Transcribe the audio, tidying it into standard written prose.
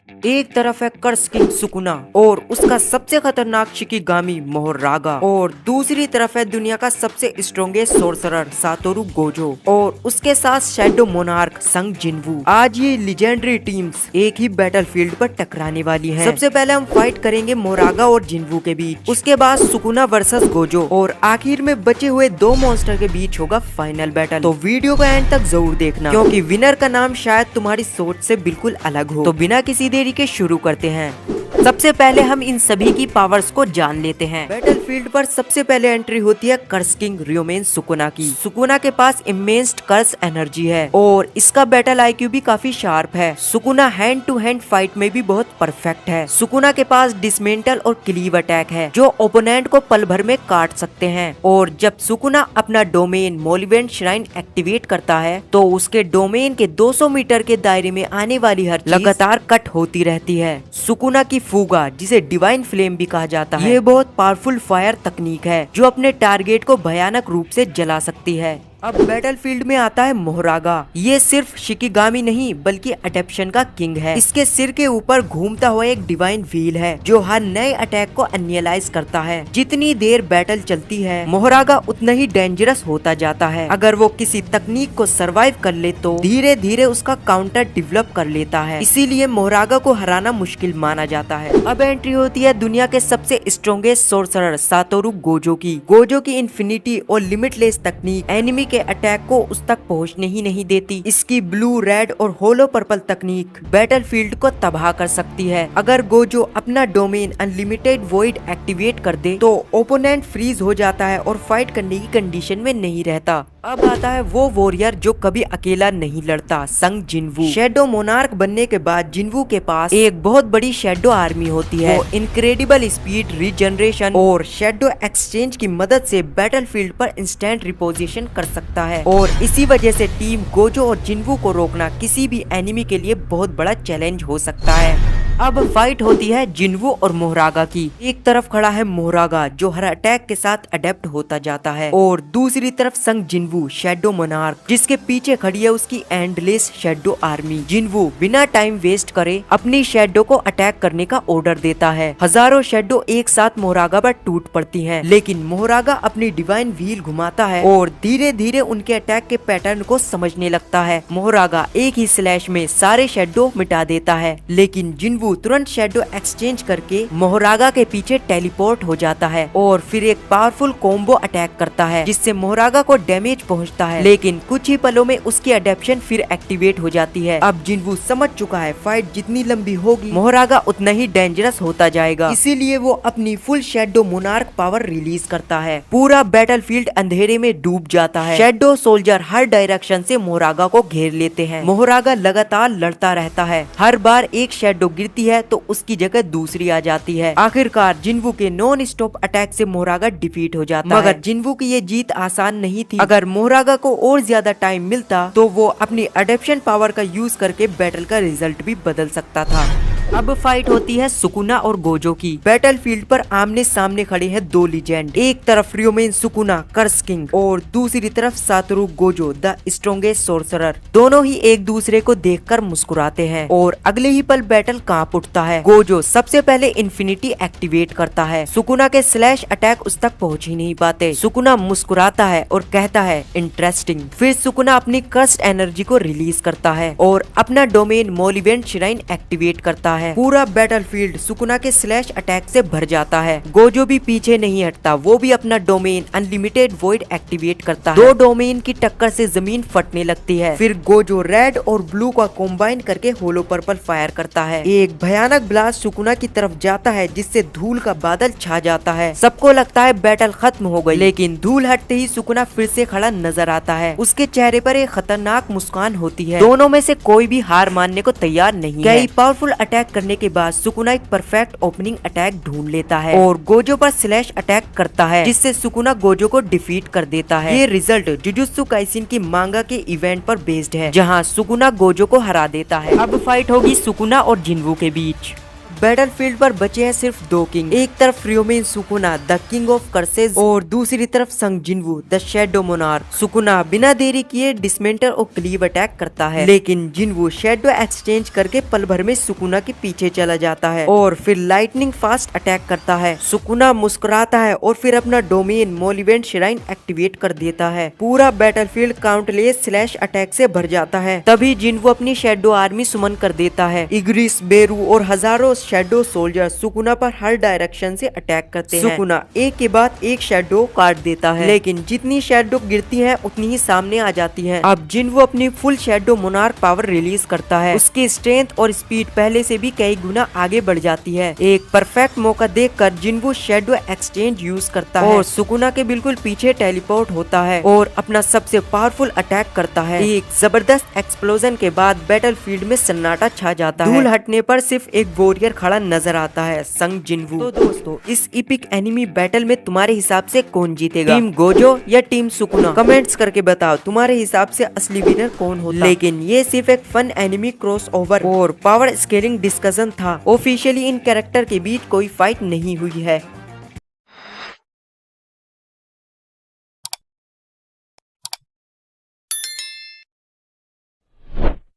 एक तरफ है कर्स किंग सुकुना और उसका सबसे खतरनाक शिकिगामी मोहरागा, और दूसरी तरफ है दुनिया का सबसे स्ट्रॉन्गेस्ट सोर्सरर सातोरु गोजो और उसके साथ शैडो मोनार्क संग जिनवू। आज ये लेजेंडरी टीम्स एक ही बैटलफील्ड पर टकराने वाली हैं। सबसे पहले हम फाइट करेंगे मोरागा और जिनवू के बीच, उसके बाद सुकुना वर्सेस गोजो और आखिर में बचे हुए दो मॉन्स्टर के बीच होगा फाइनल बैटल। तो वीडियो को एंड तक जरूर देखना क्योंकि विनर का नाम शायद तुम्हारी सोच से बिल्कुल अलग हो। तो बिना किसी देरी के शुरू करते हैं। सबसे पहले हम इन सभी की पावर्स को जान लेते हैं। बैटलफील्ड पर सबसे पहले एंट्री होती है कर्स किंग रियोमेन सुकुना की। सुकुना के पास इमेंस कर्स एनर्जी है और इसका बैटल आईक्यू भी काफी शार्प है। Sukuna hand to hand fight में भी बहुत परफेक्ट है। सुकुना के पास डिसमेंटल और क्लीव अटैक है जो ओपोनेंट को पल भर में काट सकते हैं, और जब सुकुना अपना डोमेन मोलिवेंट श्राइन एक्टिवेट करता है तो उसके डोमेन के 200 मीटर के दायरे में आने वाली हर चीज लगातार कट होती रहती है। सुकुना की फूगा, जिसे डिवाइन फ्लेम भी कहा जाता है, ये बहुत पावरफुल फायर तकनीक है जो अपने टारगेट को भयानक रूप से जला सकती है। अब बैटलफील्ड में आता है मोहरागा। ये सिर्फ शिकिगामी नहीं बल्कि अडेप्शन का किंग है। इसके सिर के ऊपर घूमता हुआ एक डिवाइन व्हील है जो हर नए अटैक को एनालाइज करता है। जितनी देर बैटल चलती है मोहरागा उतना ही डेंजरस होता जाता है। अगर वो किसी तकनीक को सरवाइव कर ले तो धीरे धीरे उसका काउंटर डेवलप कर लेता है, इसीलिए मोहरागा को हराना मुश्किल माना जाता है। अब एंट्री होती है दुनिया के सबसे स्ट्रॉन्गेस्ट सोर्सरर सातोरु गोजो की। गोजो की इन्फिनिटी और लिमिटलेस तकनीक एनिमी के अटैक को उस तक पहुंचने ही नहीं देती। इसकी ब्लू, रेड और होलो पर्पल तकनीक बैटलफील्ड को तबाह कर सकती है। अगर गोजो अपना डोमेन अनलिमिटेड वॉइड एक्टिवेट कर दे तो ओपोनेंट फ्रीज हो जाता है और फाइट करने की कंडीशन में नहीं रहता। अब आता है वो वॉरियर जो कभी अकेला नहीं लड़ता, संग जिनवू। शैडो मोनार्क बनने के बाद जिनवू के पास एक बहुत बड़ी शैडो आर्मी होती है। वो इनक्रेडिबल स्पीड, रीजनरेशन और शैडो एक्सचेंज की मदद से बैटलफील्ड पर इंस्टेंट रिपोजिशन कर सकता है, और इसी वजह से टीम गोजो और जिनवू को रोकना किसी भी एनिमी के लिए बहुत बड़ा चैलेंज हो सकता है। अब फाइट होती है जिनवू और मोहरागा की। एक तरफ खड़ा है मोहरागा जो हर अटैक के साथ अडेप्ट होता जाता है, और दूसरी तरफ संग जिनवू शैडो मोनार्क जिसके पीछे खड़ी है उसकी एंडलेस शैडो आर्मी। जिनवू बिना टाइम वेस्ट करे अपनी शैडो को अटैक करने का ऑर्डर देता है। हजारों शैडो एक साथ मोहरागा पर टूट पड़ती हैं, लेकिन मोहरागा अपनी डिवाइन व्हील घुमाता है और धीरे धीरे उनके अटैक के पैटर्न को समझने लगता है। मोहरागा एक ही स्लैश में सारे शैडो मिटा देता है, लेकिन जिनवू तुरंत शैडो एक्सचेंज करके मोहरागा के पीछे टेलीपोर्ट हो जाता है और फिर एक पावरफुल कॉम्बो अटैक करता है जिससे मोहरागा को डैमेज पहुंचता है, लेकिन कुछ ही पलों में उसकी अडेप्शन फिर एक्टिवेट हो जाती है। अब जिनवू समझ चुका है फाइट जितनी लंबी होगी मोहरागा उतना ही डेंजरस होता जाएगा, इसीलिए वो अपनी full shadow monarch power release करता है। पूरा बैटलफील्ड अंधेरे में डूब जाता है। शैडो सोल्जर हर डायरेक्शन से मोहरागा को घेर लेते हैं। मोहरागा लगातार लड़ता रहता है। हर बार एक शैडो गिरती है तो उसकी जगह दूसरी आ जाती है। आखिरकार जिनवू के नॉन स्टॉप अटैक से मोहरागा डिफीट हो जाता है। मगर जिनवू की ये जीत आसान नहीं थी। अगर मोहरागा को और ज्यादा टाइम मिलता तो वो अपनी अडेप्शन पावर का यूज करके बैटल का रिजल्ट भी बदल सकता था। अब फाइट होती है सुकुना और गोजो की। बैटलफील्ड पर आमने सामने खड़े हैं दो लीजेंड। एक तरफ रियोमेन सुकुना कर्स किंग और दूसरी तरफ सातोरु गोजो द स्ट्रॉन्गेस्ट सोर्सरर। दोनों ही एक दूसरे को देखकर मुस्कुराते हैं और अगले ही पल बैटल कांप उठता है। गोजो सबसे पहले इन्फिनिटी एक्टिवेट करता है। सुकुना के स्लैश अटैक उस तक पहुंच ही नहीं पाते। सुकुना मुस्कुराता है और कहता है इंटरेस्टिंग। फिर सुकुना अपनी कर्स्ट एनर्जी को रिलीज करता है और अपना डोमेन मोलिवेंट श्राइन एक्टिवेट करता है। पूरा बैटलफील्ड सुकुना के स्लैश अटैक से भर जाता है। गोजो भी पीछे नहीं हटता, वो भी अपना डोमेन अनलिमिटेड वॉइड एक्टिवेट करता है। दो डोमेन की टक्कर से जमीन फटने लगती है। फिर गोजो रेड और ब्लू का कॉम्बाइन करके होलो पर्पल फायर करता है। एक भयानक ब्लास्ट सुकुना की तरफ जाता है जिससे धूल का बादल छा जाता है। सबको लगता है बैटल खत्म हो गई, लेकिन धूल हटते ही सुकुना फिर से खड़ा नजर आता है। उसके चेहरे पर एक खतरनाक मुस्कान होती है। दोनों में से कोई भी हार मानने को तैयार नहीं है। कई पावरफुल अटैक करने के बाद सुकुना एक परफेक्ट ओपनिंग अटैक ढूंढ लेता है और गोजो पर स्लैश अटैक करता है जिससे सुकुना गोजो को डिफीट कर देता है। ये रिजल्ट जुजुत्सु काइसेन की मांगा के इवेंट पर बेस्ड है जहां सुकुना गोजो को हरा देता है। अब फाइट होगी सुकुना और जिनवू के बीच। बैटलफील्ड पर बचे हैं सिर्फ दो किंग। एक तरफ Ryomen Sukuna the king of curses और दूसरी तरफ Sung Jinwoo the shadow monarch. Sukuna बिना देरी किए डिसमेंटर और क्लीव अटैक करता है, लेकिन जिनवू शैडो एक्सचेंज करके पल भर में सुकुना के पीछे चला जाता है और फिर लाइटनिंग फास्ट अटैक करता है। सुकुना मुस्कुराता है और फिर अपना डोमेन मोलिवेंट श्राइन एक्टिवेट कर देता है। पूरा बैटलफील्ड काउंटलेस स्लैश अटैक से भर जाता है। तभी जिनवू अपनी शैडो आर्मी सुमन कर देता है। इग्रिस, बेरू और हजारों शैडो सोल्जर सुकुना पर हर डायरेक्शन से अटैक करते हैं। सुकुना एक के बाद एक शैडो काट देता है, लेकिन जितनी शैडो गिरती है उतनी ही सामने आ जाती है। अब जिनवू अपनी full shadow monarch power release करता है। उसकी स्ट्रेंथ और स्पीड पहले से भी कई गुना आगे बढ़ जाती है। एक परफेक्ट मौका देखकर जिनवू शैडो एक्सचेंज यूज करता है और सुकुना के बिल्कुल पीछे टेलीपोर्ट होता है और अपना सबसे पावरफुल अटैक करता है। एक जबरदस्त एक्सप्लोजन के बाद बैटलफील्ड में सन्नाटा छा जाता है। धूल हटने पर सिर्फ एक वॉरियर खड़ा नजर आता है, संग जिनवू। तो दोस्तों, इस इपिक एनिमी बैटल में तुम्हारे हिसाब से कौन जीतेगा, टीम गोजो या टीम सुकुना? कमेंट्स करके बताओ तुम्हारे हिसाब से असली विनर कौन होता। लेकिन ये सिर्फ एक फन एनिमी क्रॉसओवर और पावर स्केलिंग डिस्कशन था। ऑफिशियली इन कैरेक्टर के बीच कोई फाइट नहीं हुई है।